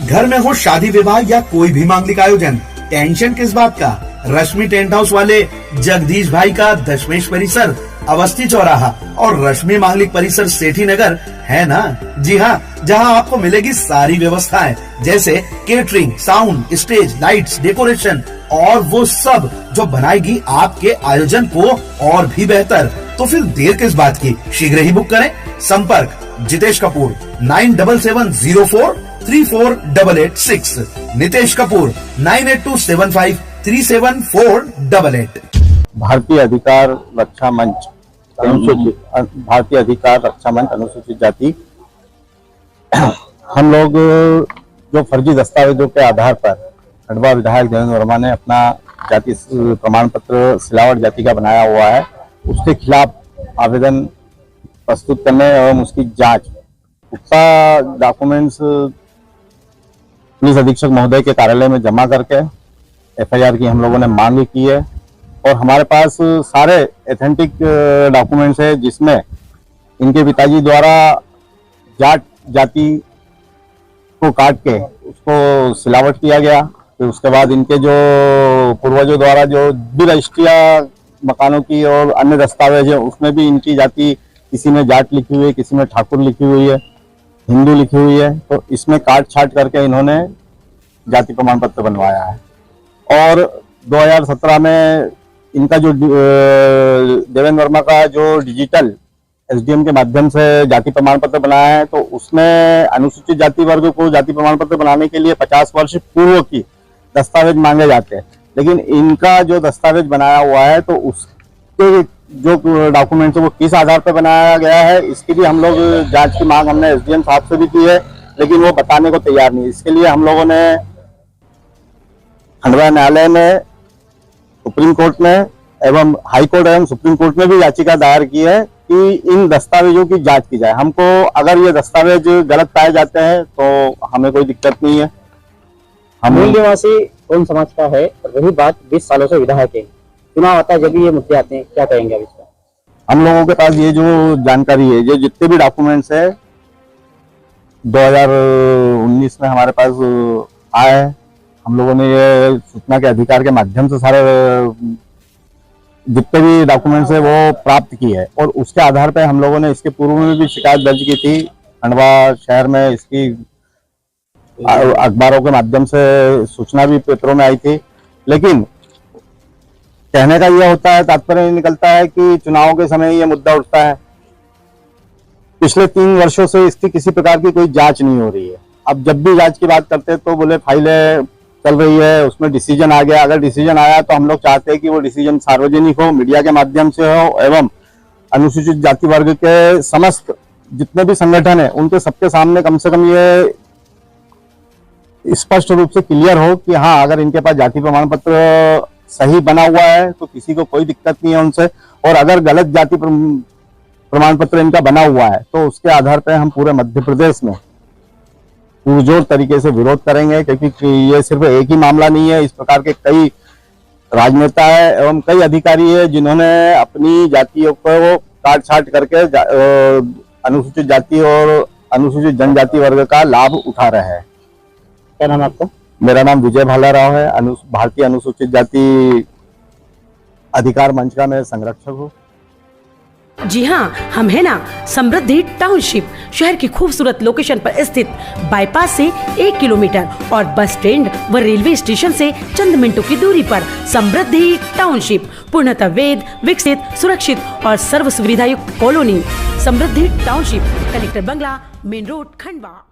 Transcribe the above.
घर में हो शादी विवाह या कोई भी मांगलिक आयोजन, टेंशन किस बात का। रश्मि टेंट हाउस वाले जगदीश भाई का दशमेश परिसर, अवस्थी चौराहा और रश्मि मांगलिक परिसर सेठी नगर है ना। जी हाँ, जहाँ आपको मिलेगी सारी व्यवस्थाएं जैसे catering, sound, stage, lights, decoration और वो सब जो बनाएगी आपके आयोजन को और भी बेहतर। तो फिर देर किस बात की, शीघ्र ही बुक करें। संपर्क जितेश कपूर 9770434886, नितेश कपूर 9827537488। भारतीय अधिकार रक्षा मंच अनुसूचित जाति, हम लोग जो फर्जी दस्तावेजों के आधार पर खंडवा विधायक देवेंद्र वर्मा ने अपना जाति प्रमाण पत्र सिलावट जाति का बनाया हुआ है, उसके खिलाफ आवेदन प्रस्तुत करने एवं उसकी जांच, उसका डॉक्यूमेंट्स पुलिस अधीक्षक महोदय के कार्यालय में जमा करके एफआईआर की हम लोगों ने मांग की है। और हमारे पास सारे एथेंटिक डॉक्यूमेंट्स है जिसमें इनके पिताजी द्वारा जाट जाति को काट के उसको सिलावट किया गया। फिर उसके बाद इनके जो पूर्वजों द्वारा जो द्विराष्ट्रीय मकानों की और अन्य दस्तावेज है उसमें भी इनकी जाति, किसी में जाट लिखी हुई है, किसी में ठाकुर लिखी हुई है, हिंदू लिखी हुई है। तो इसमें काट छाट करके इन्होंने जाति प्रमाण पत्र बनवाया है। और 2017 में इनका जो देवेंद्र वर्मा का जो डिजिटल एसडीएम के माध्यम से जाति प्रमाण पत्र बनाया है, तो उसमें अनुसूचित जाति वर्ग को जाति प्रमाण पत्र बनाने के लिए 50 वर्ष पूर्व की दस्तावेज मांगे जाते हैं। लेकिन इनका जो दस्तावेज बनाया हुआ है तो उसके जो डॉक्यूमेंट्स है वो किस आधार पर बनाया गया है, इसके लिए हम लोग जांच की मांग हमने एसडीएम साहब से भी की है, लेकिन वो बताने को तैयार नहीं। इसके लिए हम लोगों ने खंडवा न्यायालय में, सुप्रीम कोर्ट में एवं हाई कोर्ट एवं सुप्रीम कोर्ट में भी याचिका दायर की है कि इन दस्तावेजों की जांच की जाए। हमको अगर ये दस्तावेज गलत पाए जाते हैं तो हमें कोई दिक्कत नहीं है। हम मूल निवासी कौन समाज का है, वही बात 20 सालों से विधायक है, चुनाव आता है जब भी ये मुद्दे आते हैं, क्या कहेंगे अब इसका? हम लोगों के पास ये जो जानकारी है, ये जितने भी डॉक्यूमेंट्स है 2019 में हमारे पास आए हैं, हम लोगों ने ये सूचना के अधिकार के माध्यम से सारे जितने भी डॉक्यूमेंट्स है वो प्राप्त की है। और उसके आधार पर हम लोगों ने इसके पूर्व में भी शिकायत दर्ज की थी खंडवा शहर में, इसकी अखबारों के माध्यम से सूचना भी पेपरों में आई थी। लेकिन कहने का यह होता है, तात्पर्य निकलता है कि चुनाव के समय ये मुद्दा उठता है। पिछले 3 वर्षों से इसकी किसी प्रकार की कोई जांच नहीं हो रही है। अब जब भी जांच की बात करते हैं तो बोले फाइलें चल रही है, उसमें डिसीजन आ गया। अगर डिसीजन आया तो हम लोग चाहते हैं कि वो डिसीजन सार्वजनिक हो, मीडिया के माध्यम से हो एवं अनुसूचित जाति वर्ग के समस्त जितने भी संगठन है उनके सबके सामने कम से कम ये स्पष्ट रूप से क्लियर हो कि हाँ, अगर इनके पास जाति प्रमाण पत्र सही बना हुआ है तो किसी को कोई दिक्कत नहीं है उनसे। और अगर गलत जाति प्रमाण पत्र इनका बना हुआ है तो उसके आधार पर हम पूरे मध्य प्रदेश में पुरजोर तरीके से विरोध करेंगे, क्योंकि ये सिर्फ एक ही मामला नहीं है। इस प्रकार के कई राजनेता है एवं कई अधिकारी है जिन्होंने अपनी जातियों को काट छाट करके अनुसूचित जाति और अनुसूचित जनजाति वर्ग का लाभ उठा रहे हैं। क्या नाम है आपका? मेरा नाम विजय भाला राव है, भारतीय अनुसूचित जाति अधिकार मंच का मैं संरक्षक हूँ। जी हाँ, हम है ना समृद्धि टाउनशिप, शहर की खूबसूरत लोकेशन पर स्थित, बाईपास से 1 किलोमीटर और बस स्टैंड व रेलवे स्टेशन से चंद मिनटों की दूरी पर समृद्धि टाउनशिप, पूर्णतः वेद विकसित, सुरक्षित और सर्व सुविधायुक्त कॉलोनी। समृद्धि टाउनशिप, कलेक्टर बंगला, मेन रोड, खंडवा।